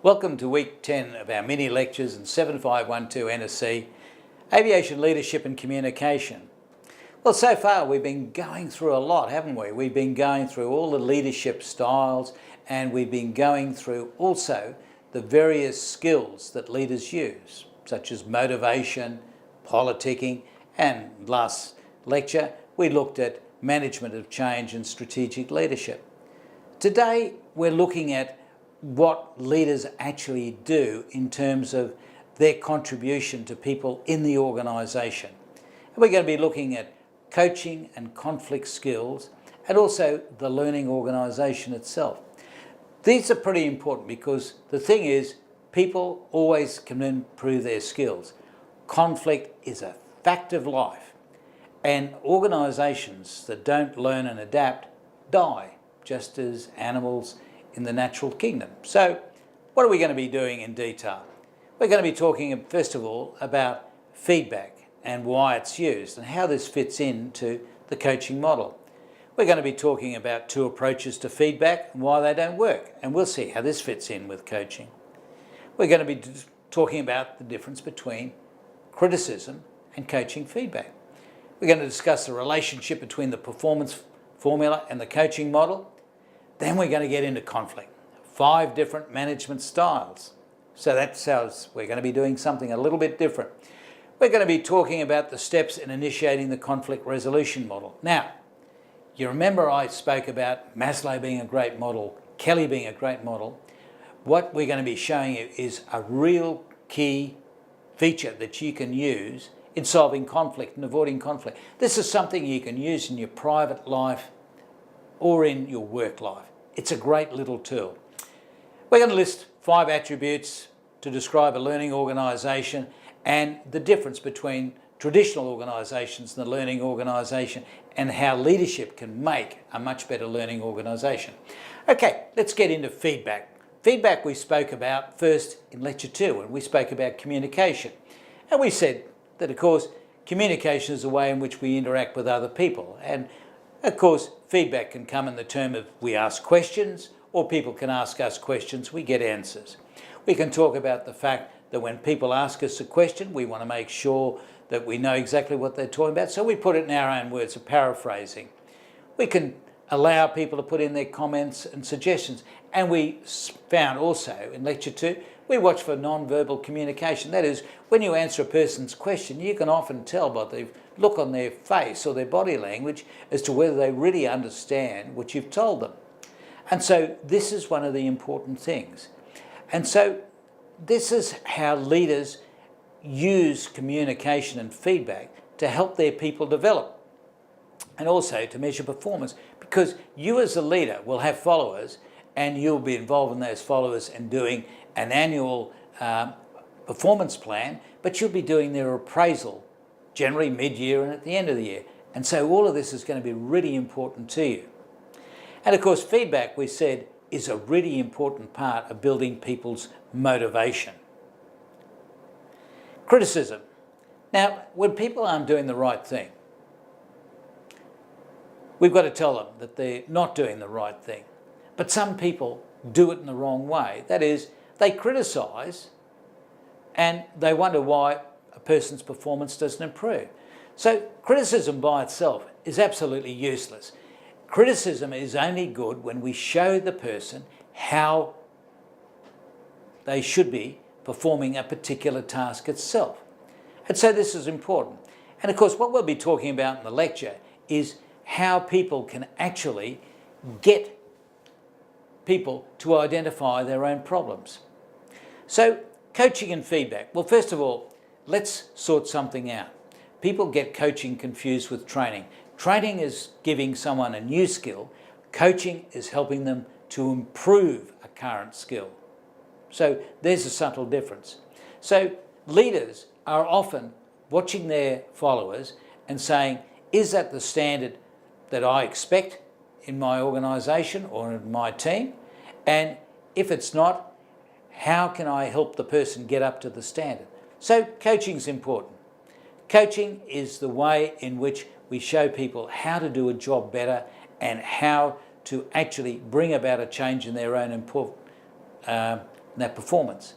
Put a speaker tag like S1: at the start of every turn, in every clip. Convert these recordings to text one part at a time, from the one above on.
S1: Welcome to week 10 of our mini lectures in 7512 NSC, Aviation Leadership and Communication. Well, so far we've been going through a lot, haven't we? We've been going through all the leadership styles, and we've been going through also the various skills that leaders use, such as motivation, politicking, and last lecture we looked at management of change and strategic leadership. Today we're looking at what leaders actually do in terms of their contribution to people in the organisation. And we're going to be looking at coaching and conflict skills, and also the learning organisation itself. These are pretty important because the thing is, people always can improve their skills. Conflict is a fact of life, and organisations that don't learn and adapt die, just as animals in the natural kingdom. So what are we going to be doing in detail? We're going to be talking first of all about feedback and why it's used and how this fits into the coaching model. We're going to be talking about two approaches to feedback and why they don't work, and we'll see how this fits in with coaching. We're going to be talking about the difference between criticism and coaching feedback. We're going to discuss the relationship between the performance formula and the coaching model. Then we're going to get into conflict, 5 different management styles. So that's how we're going to be doing something a little bit different. We're going to be talking about the steps in initiating the conflict resolution model. Now, you remember I spoke about Maslow being a great model, Kelly being a great model. What we're going to be showing you is a real key feature that you can use in solving conflict and avoiding conflict. This is something you can use in your private life or in your work life. It's a great little tool. We're going to list 5 attributes to describe a learning organisation and the difference between traditional organisations and the learning organisation, and how leadership can make a much better learning organisation. Okay, let's get into feedback. Feedback we spoke about first in lecture 2, and we spoke about communication. And we said that, of course, communication is a way in which we interact with other people. And of course, feedback can come in the term of we ask questions, or people can ask us questions, we get answers. We can talk about the fact that when people ask us a question, we want to make sure that we know exactly what they're talking about, so we put it in our own words, a paraphrasing. We can allow people to put in their comments and suggestions. And we found also in lecture 2, we watch for non-verbal communication. That is, when you answer a person's question, you can often tell by the look on their face or their body language as to whether they really understand what you've told them. And so this is one of the important things. And so this is how leaders use communication and feedback to help their people develop, and also to measure performance, because you as a leader will have followers, and you'll be involved in those followers and doing an annual performance plan, but you'll be doing their appraisal generally mid-year and at the end of the year. And so all of this is going to be really important to you. And of course, feedback, we said, is a really important part of building people's motivation. Criticism. Now, when people aren't doing the right thing, we've got to tell them that they're not doing the right thing. But some people do it in the wrong way. That is, they criticise and they wonder why a person's performance doesn't improve. So criticism by itself is absolutely useless. Criticism is only good when we show the person how they should be performing a particular task itself. And so this is important. And of course, what we'll be talking about in the lecture is how people can actually get people to identify their own problems. So coaching and feedback. Well, first of all, let's sort something out. People get coaching confused with training. Training is giving someone a new skill. Coaching is helping them to improve a current skill. So there's a subtle difference. So leaders are often watching their followers and saying, is that the standard that I expect in my organisation or in my team? And if it's not, how can I help the person get up to the standard? So coaching is important. Coaching is the way in which we show people how to do a job better and how to actually bring about a change in their own and that performance.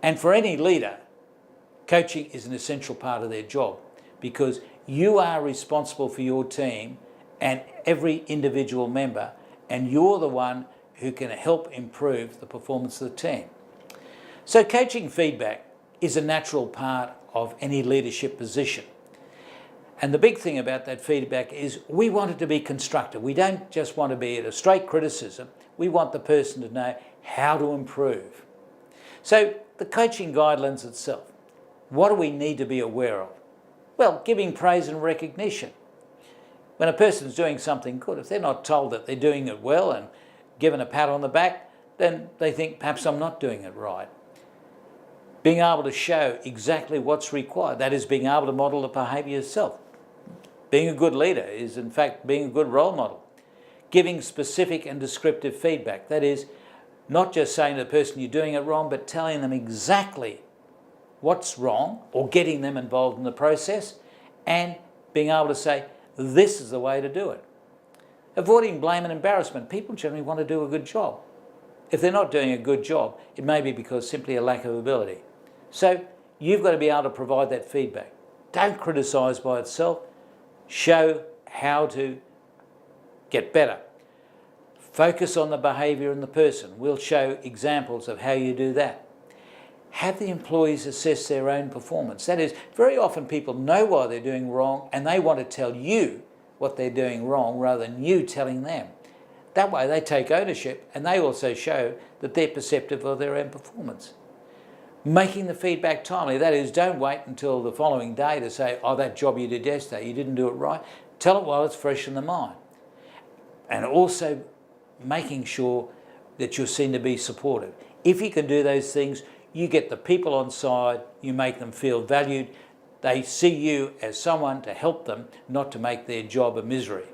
S1: And for any leader, coaching is an essential part of their job, because you are responsible for your team and every individual member, and you're the one who can help improve the performance of the team. So coaching feedback is a natural part of any leadership position. And the big thing about that feedback is we want it to be constructive. We don't just want to be a straight criticism. We want the person to know how to improve. So the coaching guidelines itself, what do we need to be aware of? Well, giving praise and recognition. When a person's doing something good, if they're not told that they're doing it well and given a pat on the back, then they think perhaps I'm not doing it right. Being able to show exactly what's required, that is being able to model the behaviour yourself. Being a good leader is in fact being a good role model. Giving specific and descriptive feedback, that is not just saying to the person you're doing it wrong, but telling them exactly what's wrong or getting them involved in the process, and being able to say, this is the way to do it. Avoiding blame and embarrassment. People generally want to do a good job. If they're not doing a good job, it may be because simply a lack of ability. So you've got to be able to provide that feedback. Don't criticise by itself. Show how to get better. Focus on the behaviour and the person. We'll show examples of how you do that. Have the employees assess their own performance. That is, very often people know why they're doing wrong and they want to tell you what they're doing wrong rather than you telling them. That way they take ownership and they also show that they're perceptive of their own performance. Making the feedback timely. That is, don't wait until the following day to say, oh, that job you did yesterday, you didn't do it right. Tell it while it's fresh in the mind. And also making sure that you're seen to be supportive. If you can do those things, you get the people on side, you make them feel valued, they see you as someone to help them, not to make their job a misery.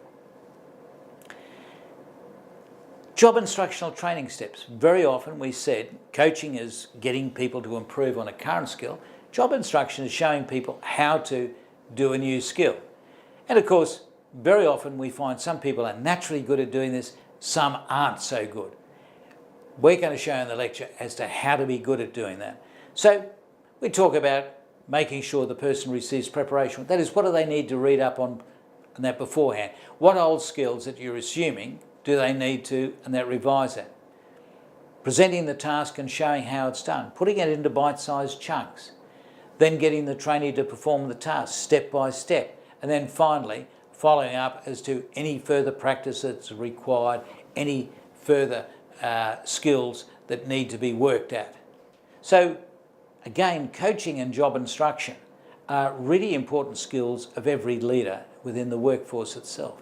S1: Job instructional training steps. Very often we said coaching is getting people to improve on a current skill. Job instruction is showing people how to do a new skill. And of course, very often we find some people are naturally good at doing this, some aren't so good. We're going to show in the lecture as to how to be good at doing that. So we talk about making sure the person receives preparation. That is, what do they need to read up on that beforehand? What old skills that you're assuming do they need to, and that revise that? Presenting the task and showing how it's done. Putting it into bite-sized chunks. Then getting the trainee to perform the task step by step. And then finally, following up as to any further practice that's required, any further skills that need to be worked at. So again, coaching and job instruction are really important skills of every leader within the workforce itself.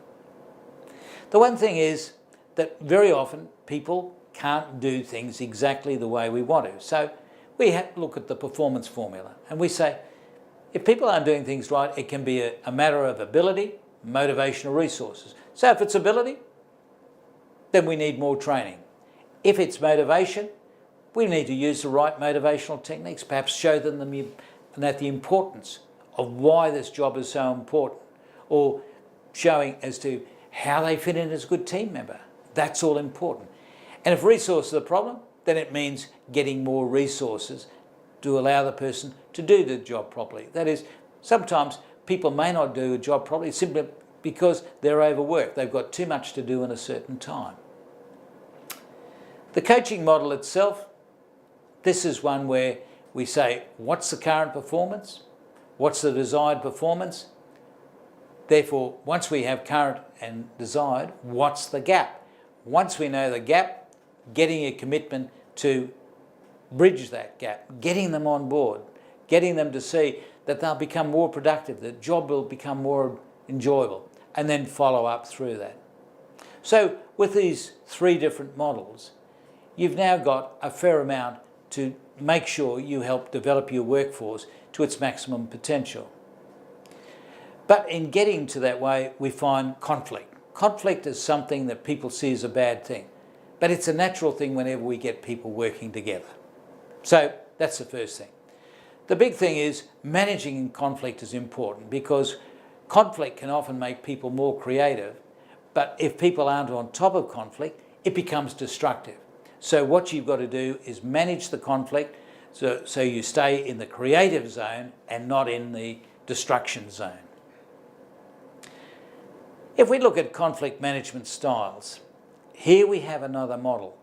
S1: The one thing is that very often people can't do things exactly the way we want to. So we have to look at the performance formula and we say, if people aren't doing things right, it can be a matter of ability, motivation or resources. So if it's ability, then we need more training. If it's motivation, we need to use the right motivational techniques, perhaps show them that the importance of why this job is so important, or showing as to how they fit in as a good team member. That's all important. And if resources are the problem, then it means getting more resources to allow the person to do the job properly. That is, sometimes people may not do a job properly simply because they're overworked. They've got too much to do in a certain time. The coaching model itself, this is one where we say, what's the current performance? What's the desired performance? Therefore, once we have current and desired, what's the gap? Once we know the gap, getting a commitment to bridge that gap, getting them on board, getting them to see that they'll become more productive, the job will become more enjoyable, and then follow up through that. So with these three different models, you've now got a fair amount to make sure you help develop your workforce to its maximum potential. But in getting to that way, we find conflict. Conflict is something that people see as a bad thing, but it's a natural thing whenever we get people working together. So that's the first thing. The big thing is managing conflict is important, because conflict can often make people more creative, but if people aren't on top of conflict, it becomes destructive. So what you've got to do is manage the conflict so you stay in the creative zone and not in the destruction zone. If we look at conflict management styles, here we have another model,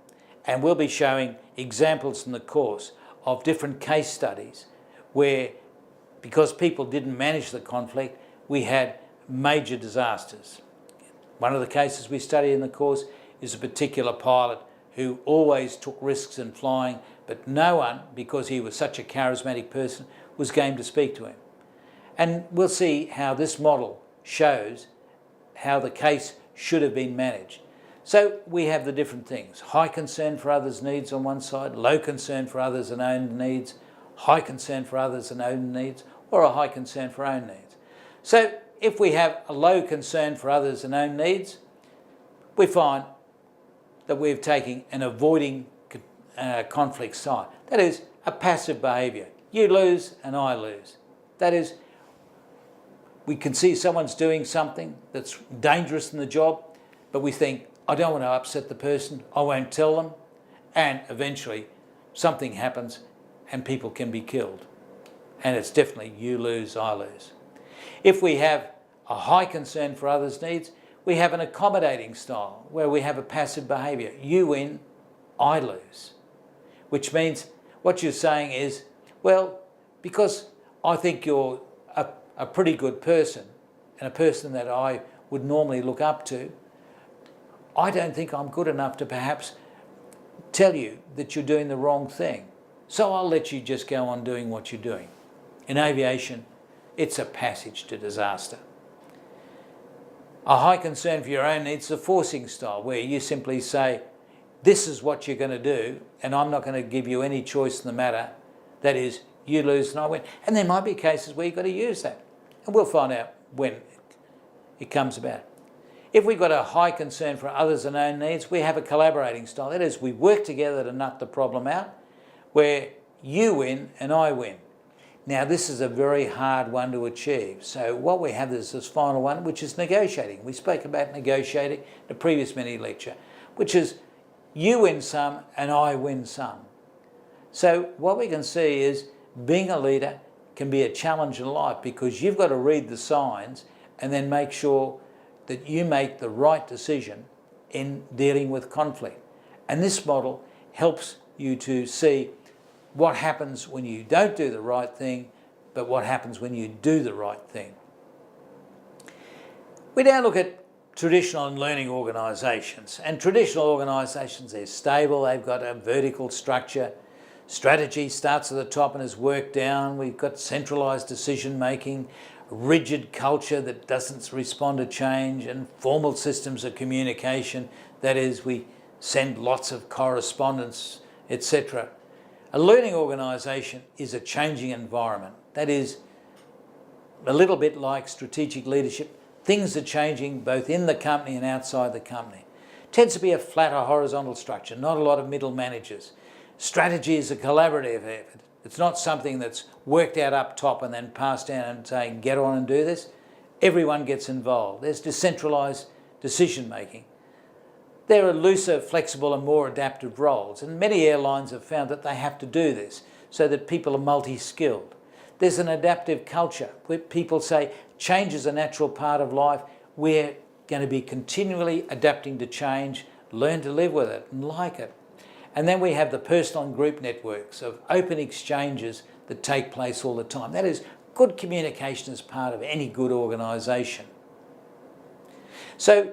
S1: and we'll be showing examples in the course of different case studies where, because people didn't manage the conflict, we had major disasters. One of the cases we study in the course is a particular pilot who always took risks in flying, but no one, because he was such a charismatic person, was game to speak to him. And we'll see how this model shows how the case should have been managed. So we have the different things: high concern for others' needs on one side, low concern for others' and own needs, high concern for others' and own needs, or a high concern for own needs. So if we have a low concern for others' and own needs, we find that we're taking an avoiding conflict side. That is a passive behaviour. You lose and I lose. That is, we can see someone's doing something that's dangerous in the job, but we think, I don't want to upset the person, I won't tell them, and eventually something happens and people can be killed. And it's definitely you lose, I lose. If we have a high concern for others' needs, we have an accommodating style where we have a passive behaviour. You win, I lose. Which means what you're saying is, well, because I think you're a pretty good person and a person that I would normally look up to, I don't think I'm good enough to perhaps tell you that you're doing the wrong thing. So I'll let you just go on doing what you're doing. In aviation, it's a passage to disaster. A high concern for your own needs is a forcing style, where you simply say, this is what you're going to do, and I'm not going to give you any choice in the matter. That is, you lose and I win. And there might be cases where you've got to use that. And we'll find out when it comes about. If we've got a high concern for others' and own needs, we have a collaborating style. That is, we work together to nut the problem out, where you win and I win. Now, this is a very hard one to achieve. So what we have is this final one, which is negotiating. We spoke about negotiating in the previous mini lecture, which is you win some and I win some. So what we can see is being a leader can be a challenge in life, because you've got to read the signs and then make sure that you make the right decision in dealing with conflict. And this model helps you to see what happens when you don't do the right thing, but what happens when you do the right thing. We now look at traditional and learning organisations. And traditional organisations, they're stable, they've got a vertical structure. Strategy starts at the top and is worked down. We've got centralised decision making, rigid culture that doesn't respond to change, and formal systems of communication. That is, we send lots of correspondence, etc. A learning organisation is a changing environment. That is a little bit like strategic leadership. Things are changing both in the company and outside the company. It tends to be a flatter horizontal structure, not a lot of middle managers. Strategy is a collaborative effort. It's not something that's worked out up top and then passed down and saying, get on and do this. Everyone gets involved. There's decentralised decision making. There are looser, flexible and more adaptive roles, and many airlines have found that they have to do this so that people are multi-skilled. There's an adaptive culture where people say change is a natural part of life. We're going to be continually adapting to change, learn to live with it and like it. And then we have the personal and group networks of open exchanges that take place all the time. That is, good communication is part of any good organisation. So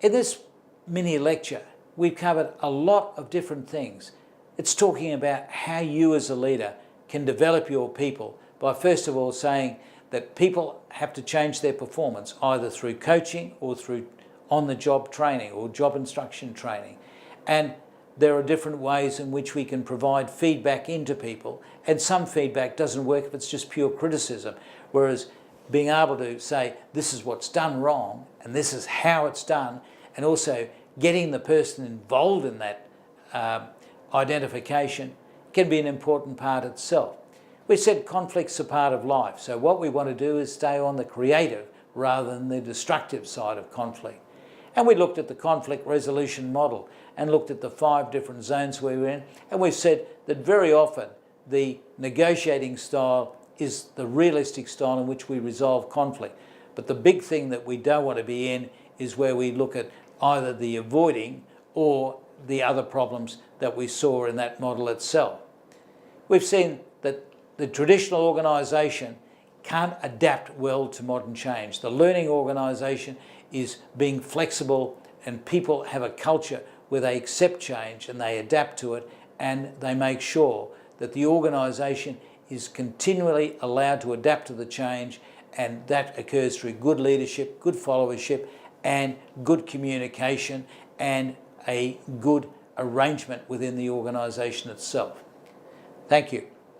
S1: in this mini lecture, we've covered a lot of different things. It's talking about how you as a leader can develop your people by first of all saying that people have to change their performance either through coaching or through on-the-job training or job instruction training. And there are different ways in which we can provide feedback into people, and some feedback doesn't work if it's just pure criticism, whereas being able to say this is what's done wrong and this is how it's done, and also getting the person involved in that identification can be an important part itself. We said conflict's a part of life, so what we want to do is stay on the creative rather than the destructive side of conflict. And we looked at the conflict resolution model and looked at the 5 different zones we were in, and we said that very often the negotiating style is the realistic style in which we resolve conflict. But the big thing that we don't want to be in is where we look at either the avoiding or the other problems that we saw in that model itself. We've seen that the traditional organisation can't adapt well to modern change. The learning organisation is being flexible, and people have a culture where they accept change and they adapt to it, and they make sure that the organisation is continually allowed to adapt to the change, and that occurs through good leadership, good followership, and good communication, and a good arrangement within the organisation itself. Thank you.